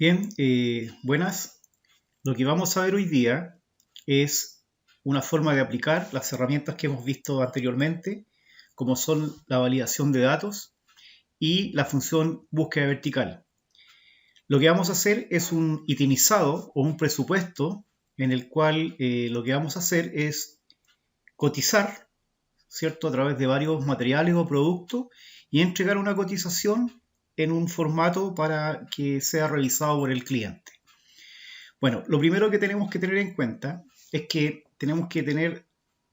Bien, buenas. Lo que vamos a ver hoy día es una forma de aplicar las herramientas que hemos visto anteriormente, como son la validación de datos y la función búsqueda vertical. Lo que vamos a hacer es un itemizado o un presupuesto en el cual lo que vamos a hacer es cotizar, ¿cierto?, a través de varios materiales o productos y entregar una cotización en un formato para que sea revisado por el cliente. Bueno, lo primero que tenemos que tener en cuenta es que tenemos que tener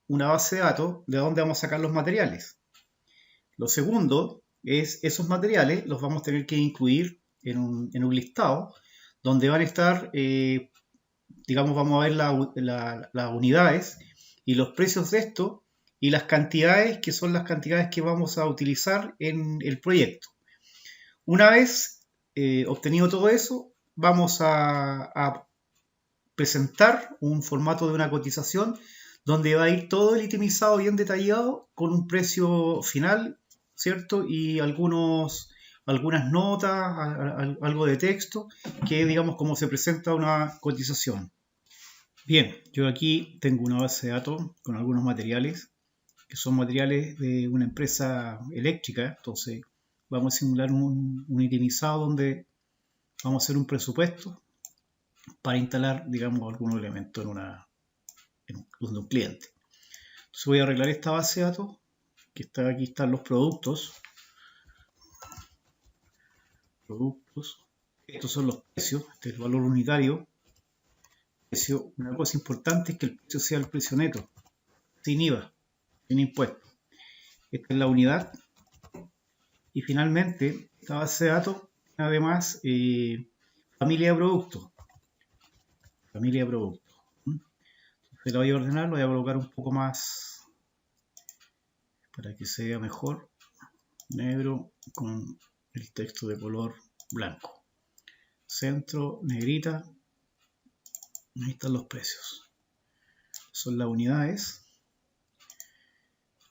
una base de datos de dónde vamos a sacar los materiales. Lo segundo es esos materiales los vamos a tener que incluir en un listado donde van a estar, digamos, vamos a ver las unidades y los precios de esto y las cantidades que son las cantidades que vamos a utilizar en el proyecto. Una vez obtenido todo eso, vamos a presentar un formato de una cotización donde va a ir todo el itemizado bien detallado con un precio final, ¿cierto? Y algunas notas, algo de texto, que digamos cómo se presenta una cotización. Bien, yo aquí tengo una base de datos con algunos materiales, que son materiales de una empresa eléctrica, entonces vamos a simular un itemizado donde vamos a hacer un presupuesto para instalar, digamos, algunos elementos en un cliente. Entonces voy a arreglar esta base de datos, que está aquí, están los productos. Estos son los precios, este es el valor unitario. Una cosa importante es que el precio sea el precio neto, sin IVA, sin impuestos. Esta es la unidad. Y finalmente, esta base de datos, además, familia de productos. Familia de productos. Entonces la voy a ordenar, lo voy a colocar un poco más para que se vea mejor. Negro con el texto de color blanco. Centro, negrita. Ahí están los precios. Son las unidades.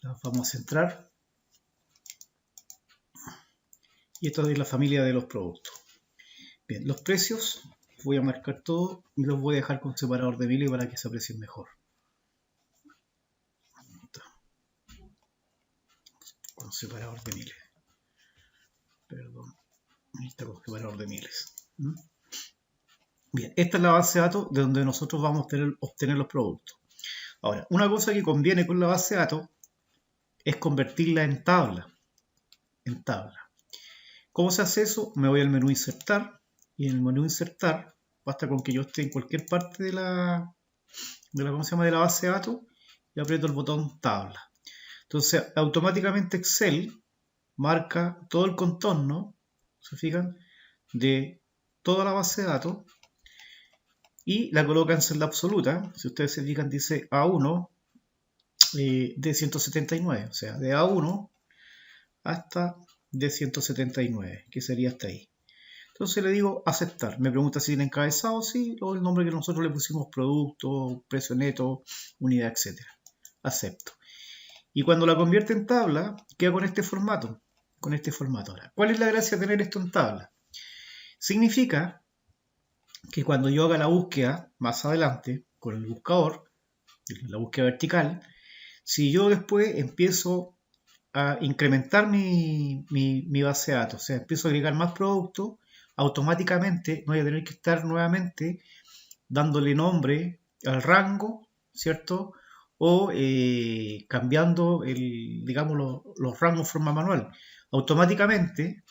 Las vamos a centrar. Y esta es la familia de los productos. Bien, los precios voy a marcar todo y los voy a dejar con separador de miles para que se aprecien mejor. Con separador de miles. Perdón. Ahí está con separador de miles. Bien, esta es la base de datos de donde nosotros vamos a obtener los productos. Ahora, una cosa que conviene con la base de datos es convertirla en tabla. ¿Cómo se hace eso? Me voy al menú insertar y en el menú insertar basta con que yo esté en cualquier parte de la base de datos y aprieto el botón tabla. Entonces automáticamente Excel marca todo el contorno, ¿se fijan?, de toda la base de datos y la coloca en celda absoluta. Si ustedes se fijan, dice A1 de 179, o sea, de A1 hasta de 179, que sería hasta ahí. Entonces le digo aceptar. Me pregunta si tiene encabezado, sí, o el nombre que nosotros le pusimos, producto, precio neto, unidad, etc. Acepto. Y cuando la convierte en tabla, queda con este formato. Ahora, ¿cuál es la gracia de tener esto en tabla? Significa que cuando yo haga la búsqueda más adelante con el buscador, la búsqueda vertical, si yo después empiezo a incrementar mi base de datos, o sea, empiezo a agregar más productos, automáticamente no voy a tener que estar nuevamente dándole nombre al rango, ¿cierto? O cambiando digamos, los rangos de forma manual. Automáticamente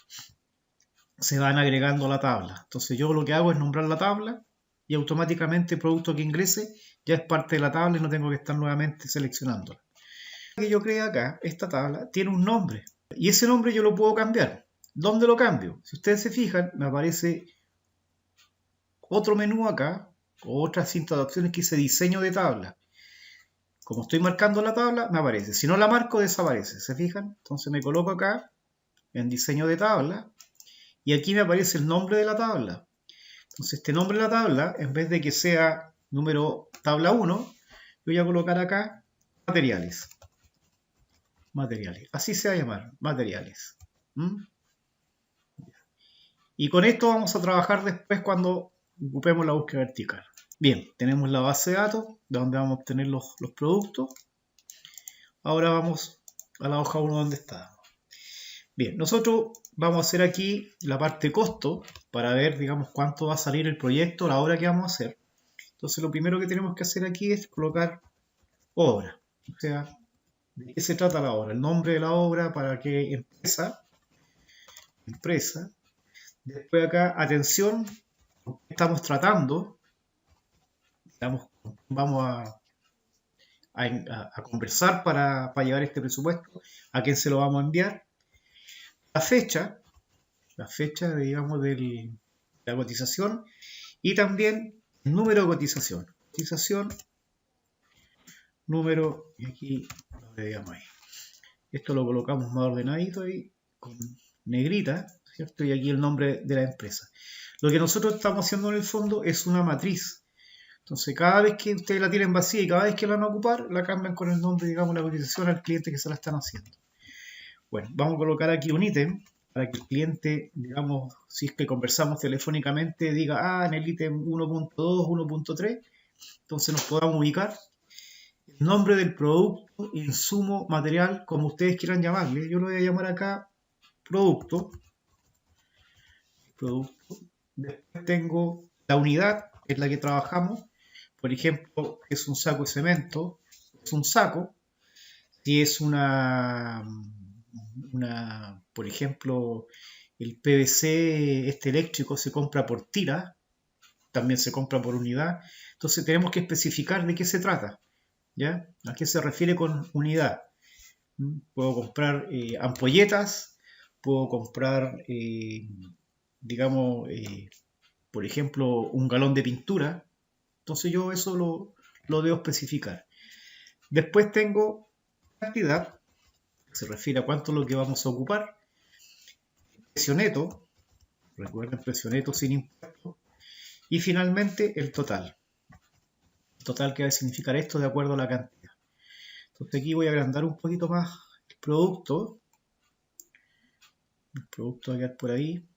se van agregando a la tabla. Entonces yo lo que hago es nombrar la tabla y automáticamente el producto que ingrese ya es parte de la tabla y no tengo que estar nuevamente seleccionándola. Que yo creé acá, esta tabla, tiene un nombre y ese nombre yo lo puedo cambiar. ¿Dónde lo cambio? Si ustedes se fijan, me aparece otro menú acá, o otra cinta de opciones que dice diseño de tabla. Como estoy marcando la tabla, me aparece. Si no la marco, desaparece. ¿Se fijan? Entonces me coloco acá en diseño de tabla y aquí me aparece el nombre de la tabla. Entonces este nombre de la tabla, en vez de que sea número tabla 1, voy a colocar acá materiales. Así se va a llamar, materiales. Y con esto vamos a trabajar después cuando ocupemos la búsqueda vertical. Bien, tenemos la base de datos, de donde vamos a obtener los productos. Ahora vamos a la hoja 1 donde está. Bien, nosotros vamos a hacer aquí la parte costo para ver, digamos, cuánto va a salir el proyecto a la hora que vamos a hacer. Entonces, lo primero que tenemos que hacer aquí es colocar obra. O sea, ¿de qué se trata la obra? El nombre de la obra, para qué empresa. Después acá, atención, estamos tratando. Vamos a conversar para llevar este presupuesto, a quién se lo vamos a enviar. La fecha, digamos, de la cotización, y también el número de cotización. Cotización, número, y aquí lo agregamos ahí. Esto lo colocamos más ordenadito ahí, con negrita, ¿cierto? Y aquí el nombre de la empresa. Lo que nosotros estamos haciendo en el fondo es una matriz. Entonces, cada vez que ustedes la tienen vacía y cada vez que la van a ocupar, la cambian con el nombre, digamos, la cotización al cliente que se la están haciendo. Bueno, vamos a colocar aquí un ítem para que el cliente, digamos, si es que conversamos telefónicamente, diga, en el ítem 1.2, 1.3, entonces nos podamos ubicar. El nombre del producto, insumo, material, como ustedes quieran llamarle. Yo lo voy a llamar acá producto. Después tengo la unidad en la que trabajamos. Por ejemplo, es un saco de cemento, es un saco. Si es por ejemplo, el PVC este eléctrico se compra por tira, también se compra por unidad. Entonces tenemos que especificar de qué se trata, ¿ya? ¿A qué se refiere con unidad? Puedo comprar ampolletas, puedo comprar, digamos, por ejemplo, un galón de pintura. Entonces yo eso lo debo especificar. Después tengo cantidad, que se refiere a cuánto es lo que vamos a ocupar. Precio neto, recuerden, precio neto sin impuestos. Y finalmente el total. El total que va a significar esto de acuerdo a la cantidad. Entonces aquí voy a agrandar un poquito más el producto. El producto va a quedar por ahí.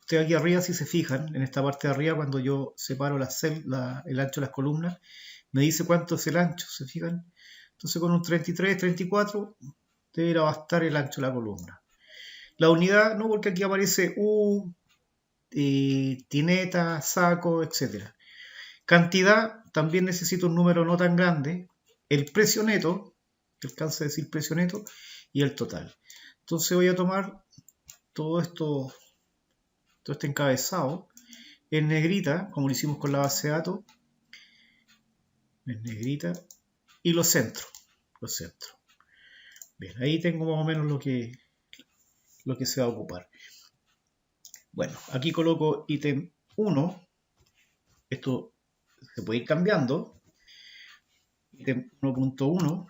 Ustedes aquí arriba, si se fijan, en esta parte de arriba, cuando yo separo el ancho de las columnas, me dice cuánto es el ancho, ¿se fijan? Entonces con un 33, 34, deberá bastar el ancho de la columna. La unidad, no, porque aquí aparece tineta, saco, etc. Cantidad, también necesito un número no tan grande. El precio neto, que alcanza a decir precio neto, y el total. Entonces voy a tomar todo este encabezado en negrita, como lo hicimos con la base de datos, en negrita, y los centros. Bien, ahí tengo más o menos lo que se va a ocupar. Bueno, aquí coloco ítem 1. Esto se puede ir cambiando. Ítem 1.1.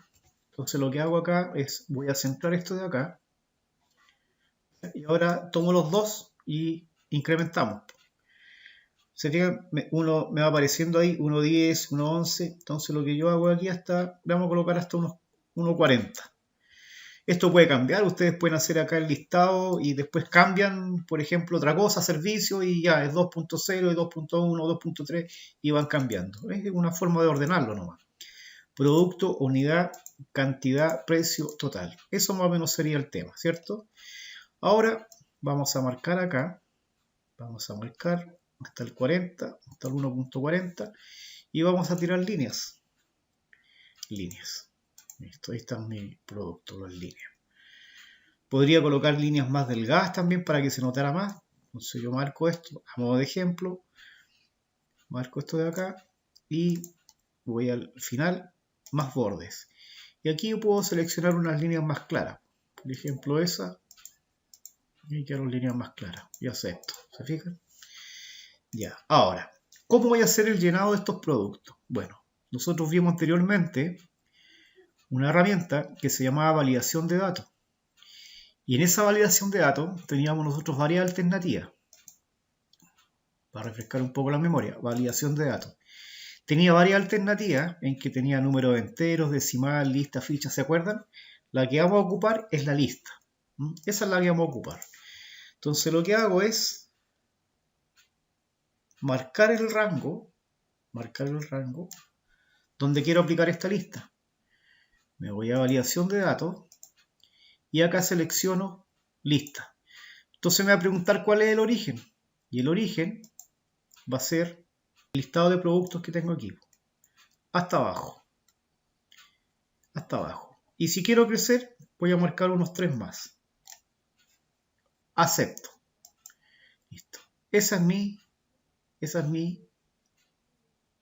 Entonces lo que hago acá es, voy a centrar esto de acá. Y ahora tomo los dos y incrementamos. Se fijan, uno me va apareciendo ahí 1.10, 1.11. Entonces lo que yo hago aquí vamos a colocar hasta unos 1.40. Esto puede cambiar, ustedes pueden hacer acá el listado y después cambian, por ejemplo, otra cosa, servicio, y ya es 2.0, 2.1, 2.3 y van cambiando. Es una forma de ordenarlo nomás. Producto, unidad, cantidad, precio, total. Eso más o menos sería el tema, ¿cierto? Ahora vamos a marcar acá, vamos a marcar hasta el 40, hasta el 1.40 y vamos a tirar líneas. Listo, ahí está mi producto, las líneas. Podría colocar líneas más delgadas también para que se notara más. Entonces yo marco esto a modo de ejemplo. Marco esto de acá y voy al final, más bordes. Y aquí yo puedo seleccionar unas líneas más claras. Por ejemplo esa. Y quiero líneas más claras. Y acepto. ¿Se fijan? Ya. Ahora, ¿cómo voy a hacer el llenado de estos productos? Bueno, nosotros vimos anteriormente una herramienta que se llamaba validación de datos. Y en esa validación de datos teníamos nosotros varias alternativas. Para refrescar un poco la memoria, validación de datos. Tenía varias alternativas en que tenía números enteros, decimal, lista, ficha, ¿se acuerdan? La que vamos a ocupar es la lista. Esa es la que vamos a ocupar. Entonces lo que hago es marcar el rango donde quiero aplicar esta lista. Me voy a validación de datos y acá selecciono lista. Entonces me va a preguntar cuál es el origen. Y el origen va a ser el listado de productos que tengo aquí. Hasta abajo. Hasta abajo. Y si quiero crecer, voy a marcar unos 3 más. Acepto. Listo. Esa es mi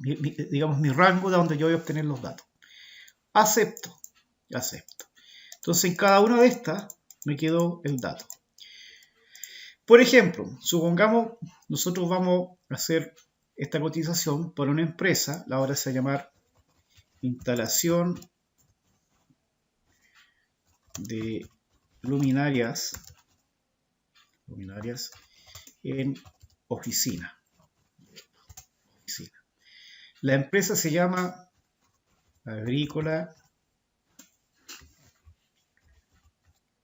digamos, mi rango de donde yo voy a obtener los datos. Acepto. Acepto. Entonces en cada una de estas me quedó el dato. Por ejemplo, supongamos nosotros vamos a hacer esta cotización por una empresa, la hora se va a llamar instalación de luminarias en oficina. La empresa se llama Agrícola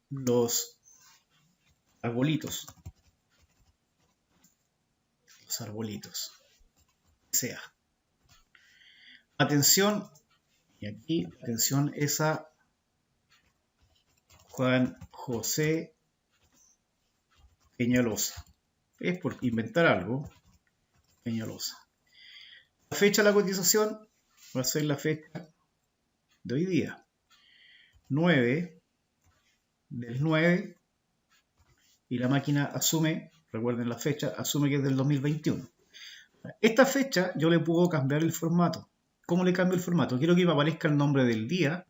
Los Arbolitos. Los Arbolitos. Sea. Atención, y aquí, atención, esa Juan José Peñalosa. Es por inventar algo. Peñalosa. La fecha de la cotización va a ser la fecha de hoy día. 9 del 9 y la máquina asume, recuerden la fecha, asume que es del 2021. Esta fecha yo le puedo cambiar el formato. ¿Cómo le cambio el formato? Quiero que me aparezca el nombre del día,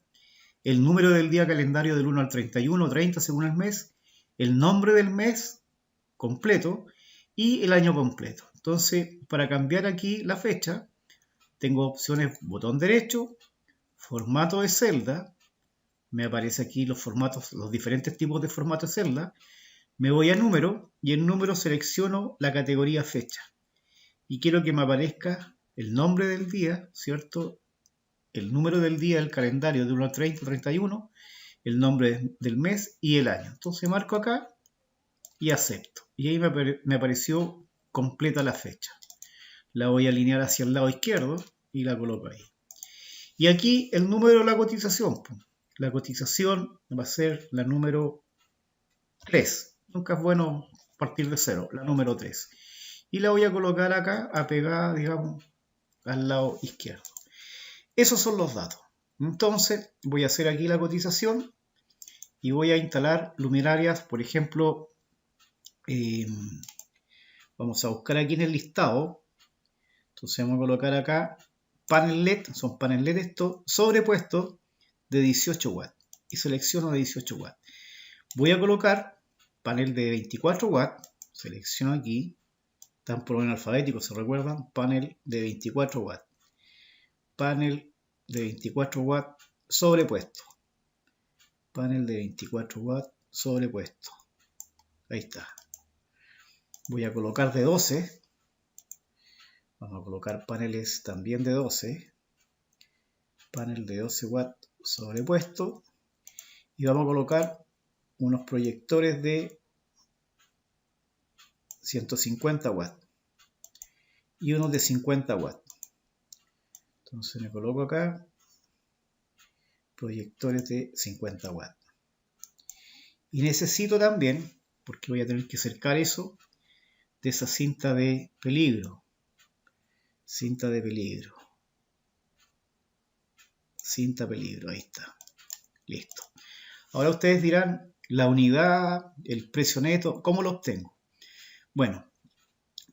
el número del día calendario del 1 al 31, 30 según el mes, el nombre del mes completo y el año completo. Entonces, para cambiar aquí la fecha, tengo opciones botón derecho, formato de celda, me aparece aquí los formatos, los diferentes tipos de formato de celda, me voy a número y en número selecciono la categoría fecha. Y quiero que me aparezca el nombre del día, ¿cierto? El número del día del calendario de 1 al 30, 31, el nombre del mes y el año. Entonces marco acá y acepto. Y ahí me apareció completa la fecha. La voy a alinear hacia el lado izquierdo y la coloco ahí. Y aquí el número de la cotización. La cotización va a ser la número 3. Nunca es bueno partir de 0, la número 3. Y la voy a colocar acá, apegada, digamos, al lado izquierdo. Esos son los datos. Entonces, voy a hacer aquí la cotización y voy a instalar luminarias, por ejemplo, vamos a buscar aquí en el listado. Entonces vamos a colocar acá panel LED, son panel LED estos, sobrepuestos de 18 watts. Y selecciono de 18 watts. Voy a colocar panel de 24 watts, selecciono aquí, están por orden alfabético, ¿se recuerdan? Panel de 24 watts. Panel de 24 watts sobrepuesto. Panel de 24 watts sobrepuesto. Ahí está. Voy a colocar de 12. Vamos a colocar paneles también de 12. Panel de 12 watts sobrepuesto. Y vamos a colocar unos proyectores de 150 watts. Y unos de 50 watts. Entonces me coloco acá. Proyectores de 50 watts. Y necesito también, porque voy a tener que cercar eso, de esa cinta de peligro. Cinta de peligro. Cinta peligro, ahí está. Listo. Ahora ustedes dirán, la unidad, el precio neto, ¿cómo lo obtengo? Bueno,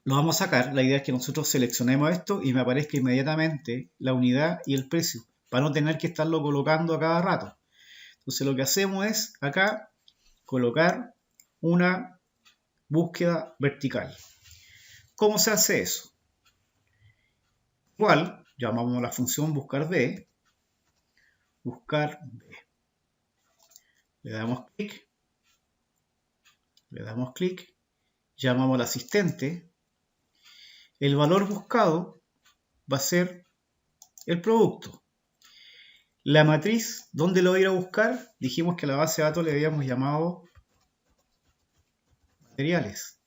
lo vamos a sacar. La idea es que nosotros seleccionemos esto y me aparezca inmediatamente la unidad y el precio, para no tener que estarlo colocando a cada rato. Entonces lo que hacemos es acá colocar una búsqueda vertical. ¿Cómo se hace eso? Igual, llamamos a la función buscar B. Buscar B. Le damos clic, llamamos al asistente. El valor buscado va a ser el producto. La matriz, ¿dónde lo voy a ir a buscar? Dijimos que a la base de datos le habíamos llamado materiales.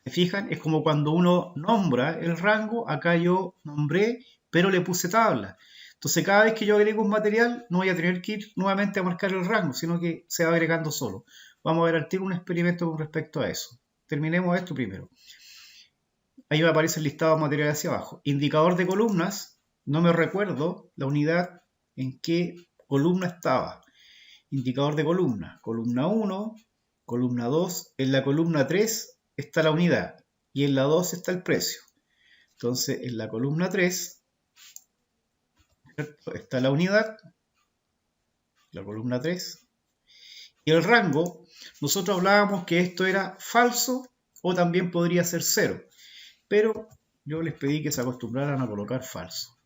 ¿Se fijan? Es como cuando uno nombra el rango, acá yo nombré, pero le puse tabla. Entonces cada vez que yo agrego un material, no voy a tener que ir nuevamente a marcar el rango, sino que se va agregando solo. Vamos a ver al tiro un experimento con respecto a eso. Terminemos esto primero. Ahí me aparece el listado de materiales hacia abajo. Indicador de columnas, no me recuerdo la unidad en qué columna estaba. Indicador de columna, columna 1, columna 2, en la columna 3 está la unidad y en la 2 está el precio. Entonces en la columna 3, ¿cierto?, está la unidad, la columna 3, y el rango, nosotros hablábamos que esto era falso o también podría ser 0, pero yo les pedí que se acostumbraran a colocar falso.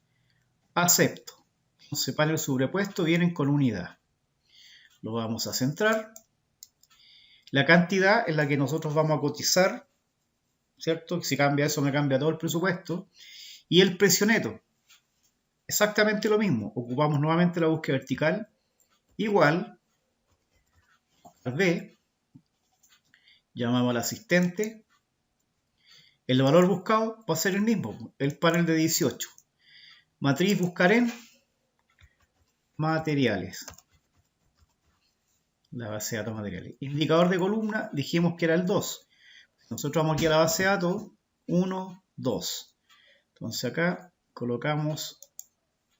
Acepto. Entonces panel sobrepuesto vienen con unidad. Lo vamos a centrar. La cantidad en la que nosotros vamos a cotizar, ¿cierto? Si cambia eso, me cambia todo el presupuesto. Y el precio neto, exactamente lo mismo. Ocupamos nuevamente la búsqueda vertical, igual, B, llamamos al asistente. El valor buscado va a ser el mismo, el panel de 18. Matriz buscar en materiales. La base de datos materiales. Indicador de columna, dijimos que era el 2. Nosotros vamos aquí a la base de datos, 1, 2. Entonces acá colocamos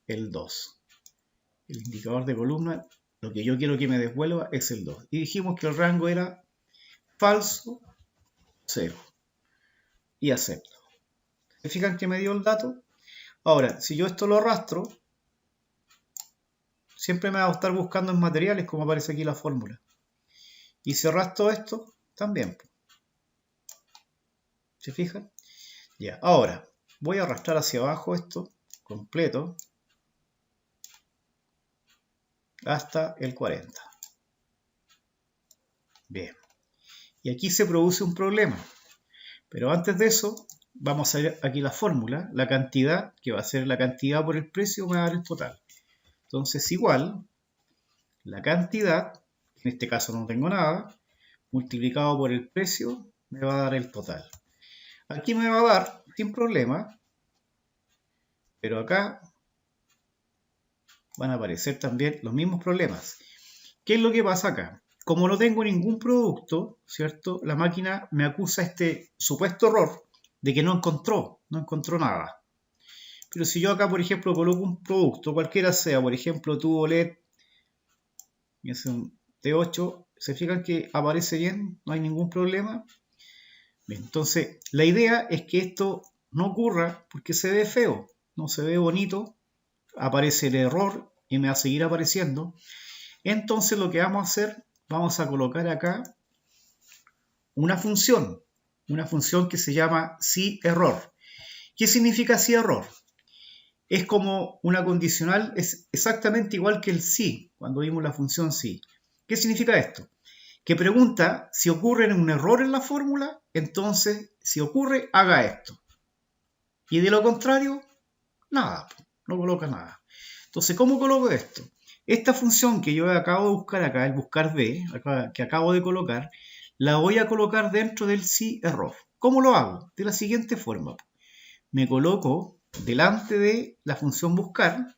el 2. El indicador de columna, lo que yo quiero que me devuelva es el 2. Y dijimos que el rango era falso, 0. Y acepto. ¿Se fijan que me dio el dato? Ahora, si yo esto lo arrastro, siempre me va a estar buscando en materiales, como aparece aquí la fórmula. Y si arrastro esto, también. ¿Se fijan? Ya, ahora, voy a arrastrar hacia abajo esto, completo, hasta el 40. Bien. Y aquí se produce un problema. Pero antes de eso, vamos a ver aquí la fórmula, la cantidad, que va a ser la cantidad por el precio, me va a dar el total. Entonces, igual, la cantidad, en este caso no tengo nada, multiplicado por el precio, me va a dar el total. Aquí me va a dar, sin problema, pero acá van a aparecer también los mismos problemas. ¿Qué es lo que pasa acá? Como no tengo ningún producto, ¿cierto? La máquina me acusa este supuesto error de que no encontró nada. Pero si yo acá, por ejemplo, coloco un producto, cualquiera sea, por ejemplo, tubo LED, y es un T8, ¿se fijan que aparece bien? No hay ningún problema. Bien, entonces, la idea es que esto no ocurra porque se ve feo, no se ve bonito, aparece el error y me va a seguir apareciendo. Entonces, lo que vamos a hacer, vamos a colocar acá una función que se llama si-error. ¿Qué significa si-error? Es como una condicional, es exactamente igual que el si, cuando vimos la función si. ¿Qué significa esto? Que pregunta si ocurre un error en la fórmula, entonces, si ocurre, haga esto. Y de lo contrario, nada, no coloca nada. Entonces, ¿cómo coloco esto? Esta función que yo acabo de buscar acá, el buscar B, que acabo de colocar, la voy a colocar dentro del si-error. ¿Cómo lo hago? De la siguiente forma. Me coloco delante de la función buscar,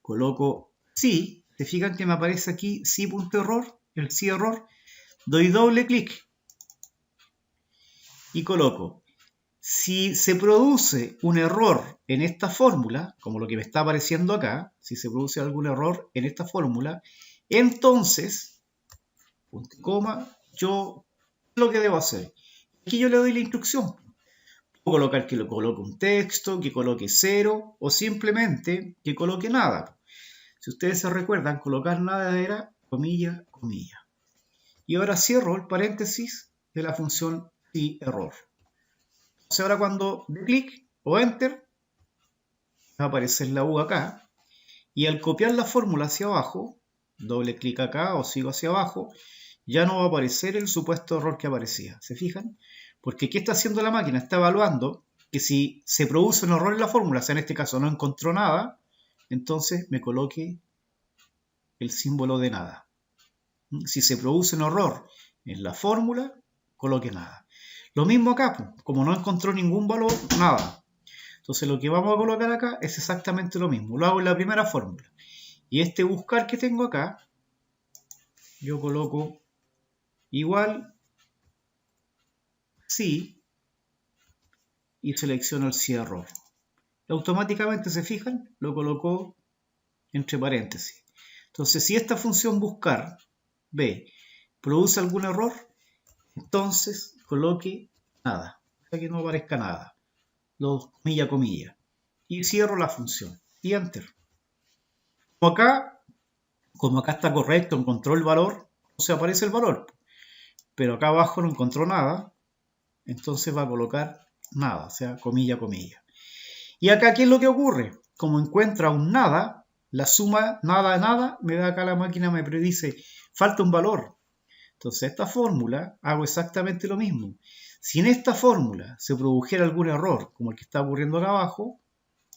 coloco si, se fijan que me aparece aquí si.error, el si-error, doy doble clic y coloco, si se produce un error en esta fórmula, como lo que me está apareciendo acá, si se produce algún error en esta fórmula, entonces, punto y coma, yo lo que debo hacer. Aquí yo le doy la instrucción. Puedo colocar que lo coloque un texto, que coloque 0 o simplemente que coloque nada. Si ustedes se recuerdan, colocar nada era comilla, comilla. Y ahora cierro el paréntesis de la función si-error. Entonces ahora cuando dé clic o enter, va a aparecer la U acá. Y al copiar la fórmula hacia abajo, doble clic acá o sigo hacia abajo, ya no va a aparecer el supuesto error que aparecía. ¿Se fijan? Porque ¿qué está haciendo la máquina? Está evaluando que si se produce un error en la fórmula, o sea, en este caso no encontró nada, entonces me coloque el símbolo de nada. Si se produce un error en la fórmula, coloque nada. Lo mismo acá, pues, como no encontró ningún valor, nada. Entonces lo que vamos a colocar acá es exactamente lo mismo. Lo hago en la primera fórmula. Y este buscar que tengo acá, yo coloco igual, sí, y selecciono el sí error. Automáticamente, se fijan, lo colocó entre paréntesis. Entonces, si esta función buscar, ve, produce algún error, entonces coloque nada, para que no aparezca nada. Lo comilla, comilla. Y cierro la función. Y enter. Como acá está correcto, encontró el valor, no se aparece el valor. Pero acá abajo no encontró nada, entonces va a colocar nada, o sea, comilla, comilla. Y acá, ¿qué es lo que ocurre? Como encuentra un nada, la suma nada, nada, me da acá la máquina, me predice, falta un valor. Entonces, esta fórmula, hago exactamente lo mismo. Si en esta fórmula se produjera algún error, como el que está ocurriendo acá abajo,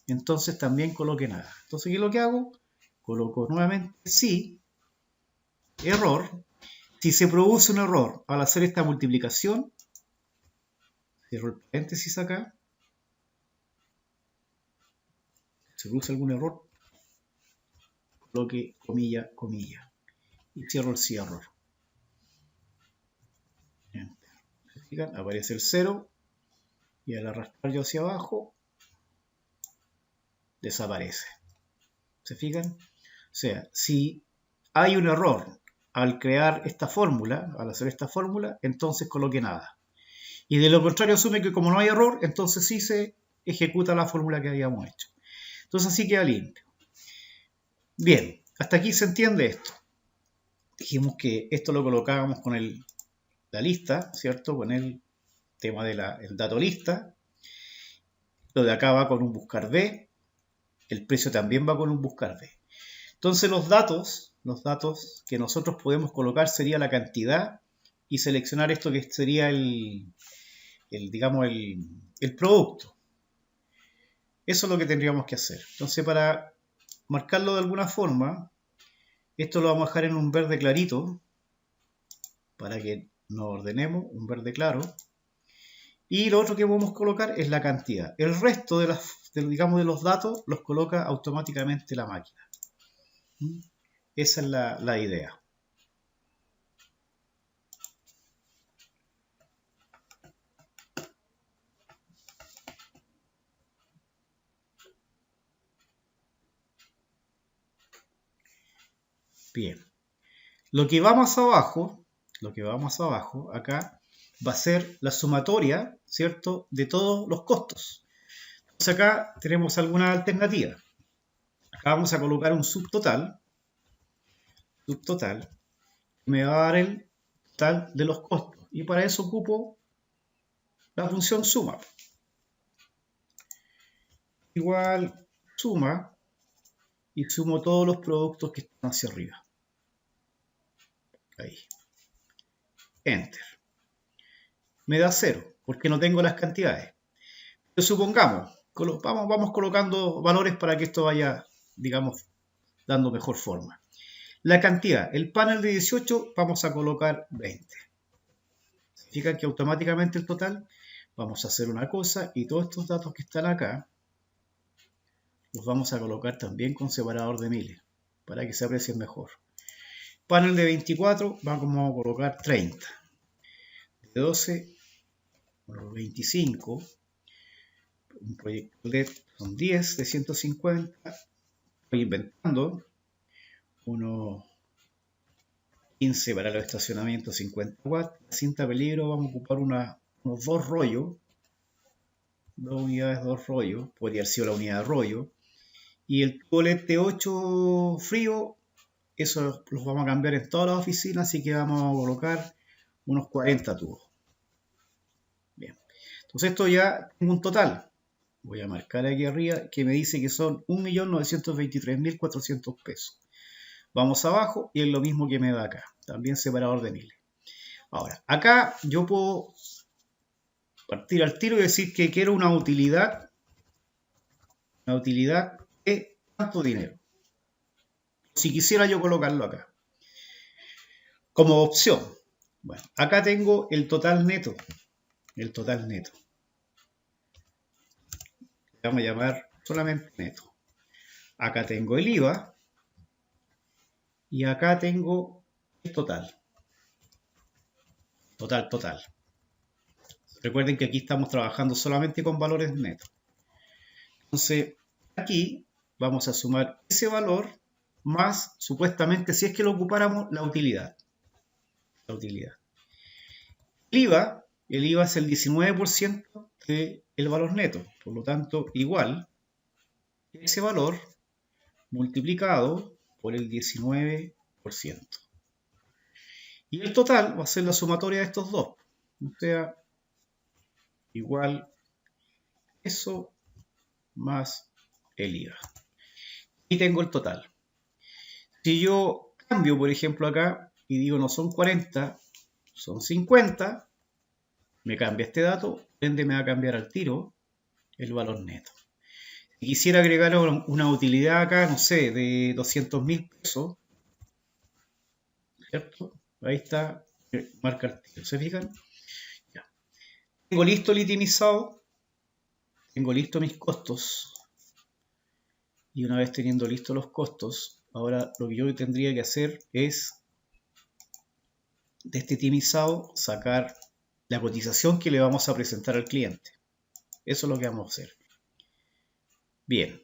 entonces también coloque nada. Entonces, ¿qué es lo que hago? Coloco nuevamente sí, error. Si se produce un error al hacer esta multiplicación, cierro el paréntesis acá, se produce algún error, coloque comilla, comilla, y cierro el sí error. ¿Se fijan? Aparece el 0 y al arrastrar yo hacia abajo, desaparece. ¿Se fijan? O sea, si hay un error al crear esta fórmula, al hacer esta fórmula, entonces coloque nada. Y de lo contrario asume que como no hay error, entonces sí se ejecuta la fórmula que habíamos hecho. Entonces así queda limpio. Bien, hasta aquí se entiende esto. Dijimos que esto lo colocábamos con la lista, ¿cierto? Con el tema del dato lista. Lo de acá va con un buscar B. El precio también va con un buscar B. Entonces los datos que nosotros podemos colocar sería la cantidad y seleccionar esto que sería digamos, el producto. Eso es lo que tendríamos que hacer. Entonces, para marcarlo de alguna forma, esto lo vamos a dejar en un verde clarito para que nos ordenemos, un verde claro. Y lo otro que podemos colocar es la cantidad. El resto de los datos los coloca automáticamente la máquina. Esa es la idea. Bien. Lo que va más abajo, acá, va a ser la sumatoria, ¿cierto?, de todos los costos. Entonces acá tenemos alguna alternativa. Acá vamos a colocar un subtotal, que me va a dar el total de los costos. Y para eso ocupo la función suma. Igual suma y sumo todos los productos que están hacia arriba. Ahí. Enter. Me da 0, porque no tengo las cantidades. Pero supongamos, vamos colocando valores para que esto vaya, digamos, dando mejor forma. La cantidad, el panel de 18, vamos a colocar 20. Significa que automáticamente el total, vamos a hacer una cosa, y todos estos datos que están acá, los vamos a colocar también con separador de miles, para que se aprecien mejor. Panel de 24, vamos a colocar 30. De 12, 25. Un proyecto LED son 10 de 150. Estoy inventando. Unos 15 para los estacionamientos, 50 watts. La cinta peligro vamos a ocupar unos 2 rollos. 2 unidades, 2 rollos. Podría haber sido la unidad de rollo. Y el tubo LED T8 frío, eso los vamos a cambiar en todas las oficinas, así que vamos a colocar unos 40 tubos. Bien. Entonces esto ya tengo un total. Voy a marcar aquí arriba que me dice que son 1.923.400 pesos. Vamos abajo y es lo mismo que me da acá. También separador de miles. Ahora, acá yo puedo partir al tiro y decir que quiero una utilidad de tanto dinero. Si quisiera yo colocarlo acá como opción. Bueno, acá tengo el total neto. El total neto. Le vamos a llamar solamente neto. Acá tengo el IVA. Y acá tengo el total. Total. Recuerden que aquí estamos trabajando solamente con valores netos. Entonces, aquí vamos a sumar ese valor más, supuestamente, si es que lo ocupáramos, la utilidad. El IVA es el 19% del valor neto. Por lo tanto, igual, ese valor multiplicado por el 19%. Y el total va a ser la sumatoria de estos dos. O sea, igual eso más el IVA. Y tengo el total. Si yo cambio, por ejemplo, acá y digo no son 40, son 50, me cambia este dato, por ende me va a cambiar al tiro el valor neto. Si quisiera agregar una utilidad acá, no sé, de 200.000 pesos, ¿cierto? Ahí está, marca el tiro, ¿se fijan? Ya. Tengo listo el itemizado, tengo listo mis costos, y una vez teniendo listos los costos, ahora lo que yo tendría que hacer es de este itemizado sacar la cotización que le vamos a presentar al cliente. Eso es lo que vamos a hacer. Bien,